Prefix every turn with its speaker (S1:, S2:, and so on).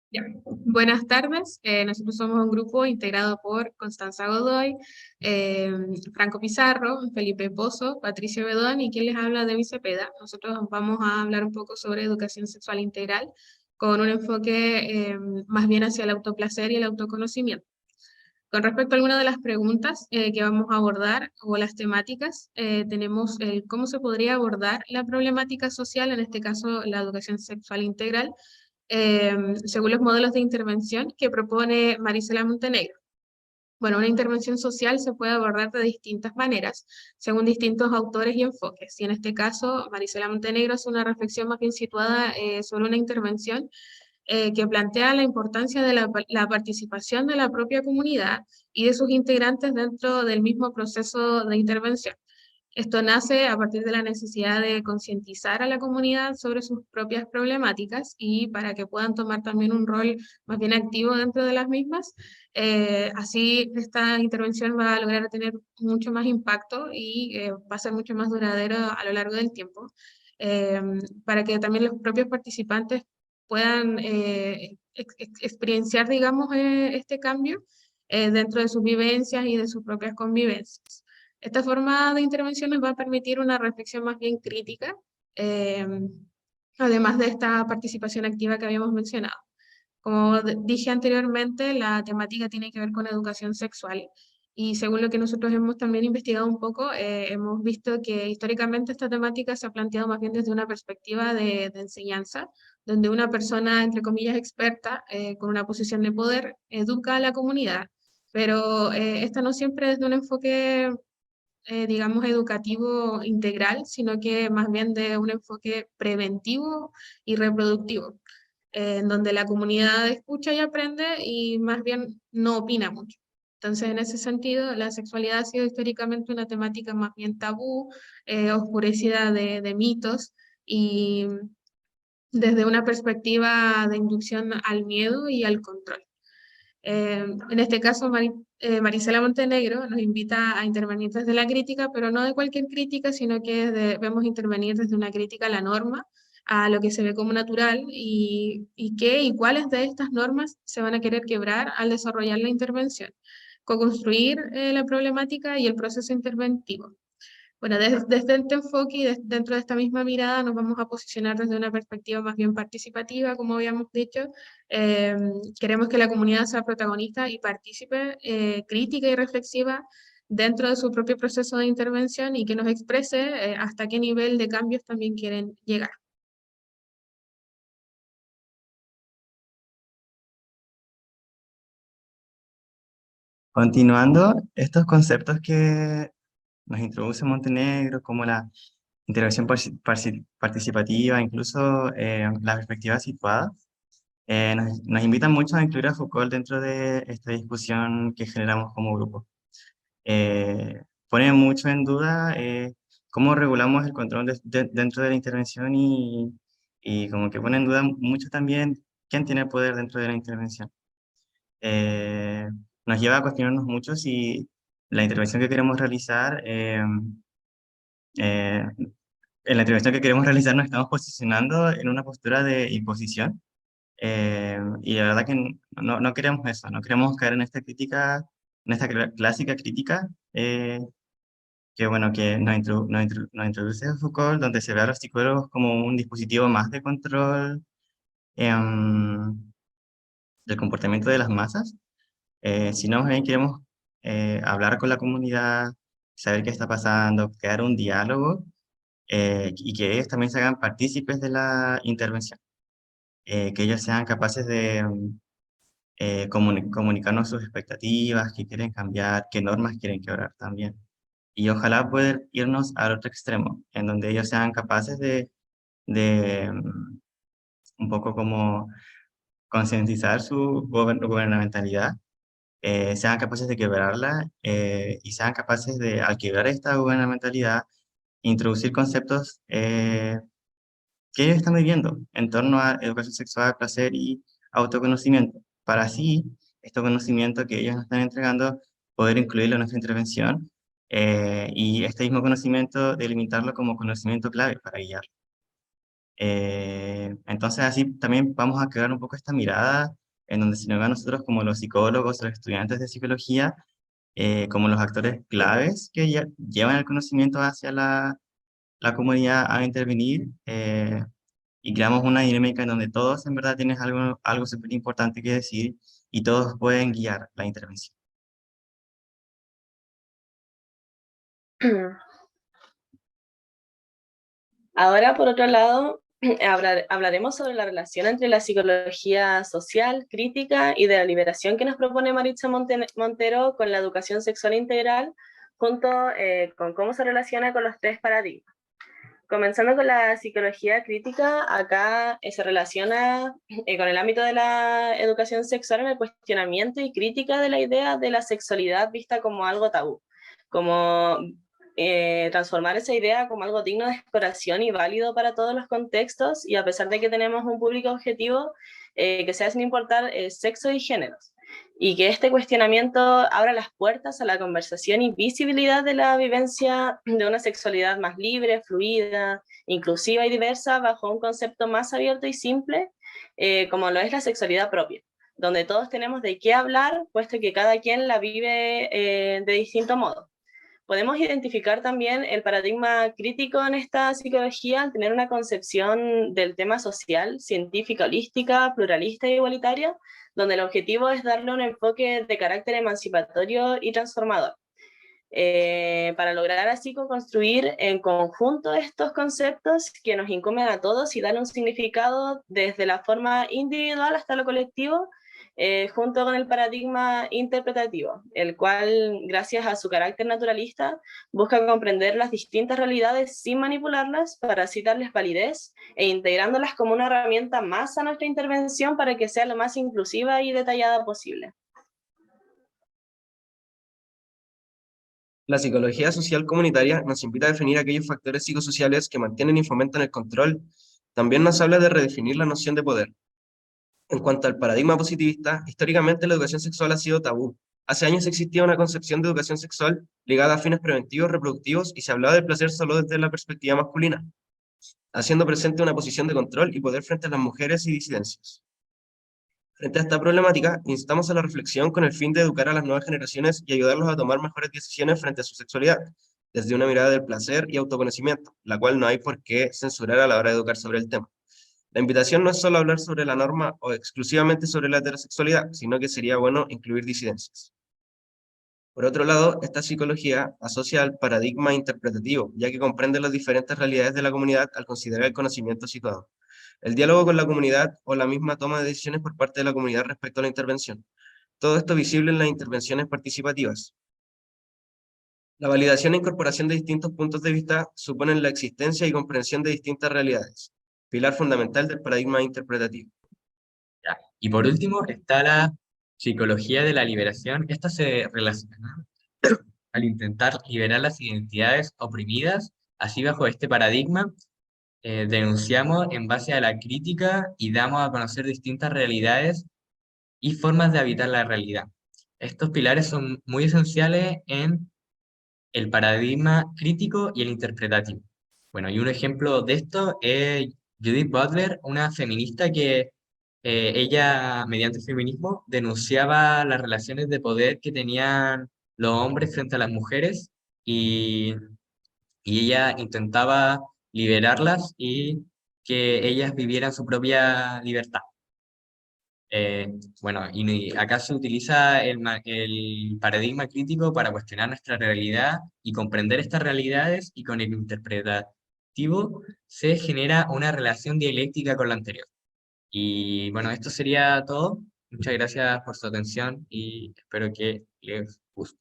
S1: Ya. Buenas tardes. Nosotros somos un grupo integrado por Constanza Godoy, eh, Franco Pizarro, Felipe Pozo, Patricio Bedón y quien les habla de Cepeda. Nosotros vamos a hablar un poco sobre educación sexual integral con un enfoque más bien hacia el autoplacer y el autoconocimiento. Con respecto a algunas de las preguntas que vamos a abordar o las temáticas, tenemos el cómo se podría abordar la problemática social, en este caso la educación sexual integral, según los modelos de intervención que propone Marisela Montenegro. Bueno, una intervención social se puede abordar de distintas maneras, según distintos autores y enfoques. Y en este caso, Marisela Montenegro hace una reflexión más bien situada sobre una intervención que plantea la importancia de la participación de la propia comunidad y de sus integrantes dentro del mismo proceso de intervención. Esto nace a partir de la necesidad de concientizar a la comunidad sobre sus propias problemáticas y para que puedan tomar también un rol más bien activo dentro de las mismas. Así esta intervención va a lograr tener mucho más impacto y va a ser mucho más duradero a lo largo del tiempo, eh, para que también los propios participantes puedan experienciar, digamos, este cambio dentro de sus vivencias y de sus propias convivencias. Esta forma de intervención nos va a permitir una reflexión más bien crítica, eh, además de esta participación activa que habíamos mencionado. Como dije anteriormente, la temática tiene que ver con educación sexual y según lo que nosotros hemos también investigado un poco, hemos visto que históricamente esta temática se ha planteado más bien desde una perspectiva de enseñanza, donde una persona, entre comillas, experta, con una posición de poder, educa a la comunidad, pero esta no siempre es de un enfoque digamos, educativo integral, sino que más bien de un enfoque preventivo y reproductivo, en donde la comunidad escucha y aprende y más bien no opina mucho. Entonces, en ese sentido, la sexualidad ha sido históricamente una temática más bien tabú, oscurecida de mitos y desde una perspectiva de inducción al miedo y al control. En este caso, Marisela Montenegro nos invita a intervenir desde la crítica, pero no de cualquier crítica, sino que debemos intervenir desde una crítica a la norma, a lo que se ve como natural y qué y cuáles de estas normas se van a querer quebrar al desarrollar la intervención, co-construir la problemática y el proceso interventivo. Bueno, desde este enfoque y dentro de esta misma mirada nos vamos a posicionar desde una perspectiva más bien participativa, como habíamos dicho. Eh, Queremos que la comunidad sea protagonista y partícipe, crítica y reflexiva dentro de su propio proceso de intervención y que nos exprese hasta qué nivel de cambios también quieren llegar.
S2: Continuando, estos conceptos que nos introduce Montenegro, como la integración participativa, incluso la perspectiva situada, nos invitan mucho a incluir a Foucault dentro de esta discusión que generamos como grupo. Pone mucho en duda cómo regulamos el control dentro de la intervención y como que pone en duda mucho también quién tiene el poder dentro de la intervención. eh, Nos lleva a cuestionarnos mucho si la intervención que queremos realizar, eh, en la intervención que queremos realizar nos estamos posicionando en una postura de imposición. Y la verdad que no queremos eso, no queremos caer en esta crítica, en esta clásica crítica, que bueno, que nos introduce Foucault, donde se ve a los psicólogos como un dispositivo más de control del comportamiento de las masas. Si no, más bien queremos hablar con la comunidad, saber qué está pasando, crear un diálogo y que ellos también se hagan partícipes de la intervención, que ellos sean capaces de comunicarnos sus expectativas, qué quieren cambiar, qué normas quieren quebrar también. Y ojalá poder irnos al otro extremo, en donde ellos sean capaces de un poco como concientizar su gubernamentalidad, sean capaces de quebrarla y sean capaces de, al quebrar esta gubernamentalidad, introducir conceptos que ellos están viviendo en torno a educación sexual, placer y autoconocimiento, para así, este conocimiento que ellos nos están entregando, poder incluirlo en nuestra intervención y este mismo conocimiento delimitarlo como conocimiento clave para guiar. Entonces así también vamos a crear un poco esta mirada en donde se nos ve a nosotros como los psicólogos, los estudiantes de psicología, como los actores claves que llevan el conocimiento hacia la comunidad a intervenir, y creamos una dinámica en donde todos en verdad tienen algo súper importante que decir y todos pueden guiar la intervención.
S3: Ahora, por otro lado, hablaremos sobre la relación entre la psicología social, crítica y de la liberación que nos propone Maritza Montero con la educación sexual integral, junto con cómo se relaciona con los tres paradigmas. Comenzando con la psicología crítica, acá se relaciona con el ámbito de la educación sexual en el cuestionamiento y crítica de la idea de la sexualidad vista como algo tabú, como transformar esa idea como algo digno de exploración y válido para todos los contextos, y a pesar de que tenemos un público objetivo que sea sin importar sexo y géneros, y que este cuestionamiento abra las puertas a la conversación y visibilidad de la vivencia de una sexualidad más libre, fluida, inclusiva y diversa bajo un concepto más abierto y simple, como lo es la sexualidad propia, donde todos tenemos de qué hablar, puesto que cada quien la vive de distinto modo. Podemos identificar también el paradigma crítico en esta psicología al tener una concepción del tema social, científica, holística, pluralista e igualitaria, donde el objetivo es darle un enfoque de carácter emancipatorio y transformador, para lograr así construir en conjunto estos conceptos que nos incumben a todos y darle un significado desde la forma individual hasta lo colectivo, junto con el paradigma interpretativo, el cual, gracias a su carácter naturalista, busca comprender las distintas realidades sin manipularlas para así darles validez e integrándolas como una herramienta más a nuestra intervención para que sea lo más inclusiva y detallada posible.
S4: La psicología social comunitaria nos invita a definir aquellos factores psicosociales que mantienen y fomentan el control. También nos habla de redefinir la noción de poder. En cuanto al paradigma positivista, históricamente la educación sexual ha sido tabú. Hace años existía una concepción de educación sexual ligada a fines preventivos, reproductivos, y se hablaba del placer solo desde la perspectiva masculina, haciendo presente una posición de control y poder frente a las mujeres y disidencias. Frente a esta problemática, instamos a la reflexión con el fin de educar a las nuevas generaciones y ayudarlos a tomar mejores decisiones frente a su sexualidad, desde una mirada del placer y autoconocimiento, la cual no hay por qué censurar a la hora de educar sobre el tema. La invitación no es solo hablar sobre la norma o exclusivamente sobre la heterosexualidad, sino que sería bueno incluir disidencias. Por otro lado, esta psicología asocia al paradigma interpretativo, ya que comprende las diferentes realidades de la comunidad al considerar el conocimiento situado, el diálogo con la comunidad o la misma toma de decisiones por parte de la comunidad respecto a la intervención. Todo esto visible en las intervenciones participativas. La validación e incorporación de distintos puntos de vista suponen la existencia y comprensión de distintas realidades, pilar fundamental del paradigma interpretativo.
S5: Ya. Y por último está la psicología de la liberación. Esta se relaciona al intentar liberar las identidades oprimidas. Así, bajo este paradigma, denunciamos en base a la crítica y damos a conocer distintas realidades y formas de habitar la realidad. Estos pilares son muy esenciales en el paradigma crítico y el interpretativo. Bueno, y un ejemplo de esto es Judith Butler, una feminista que ella, mediante el feminismo, denunciaba las relaciones de poder que tenían los hombres frente a las mujeres, y, y ella intentaba liberarlas y que ellas vivieran su propia libertad. Bueno, y acá se utiliza el paradigma crítico para cuestionar nuestra realidad y comprender estas realidades, y con el interpretativo se genera una relación dialéctica con la anterior. Y bueno, esto sería todo. Muchas gracias por su atención y espero que les guste.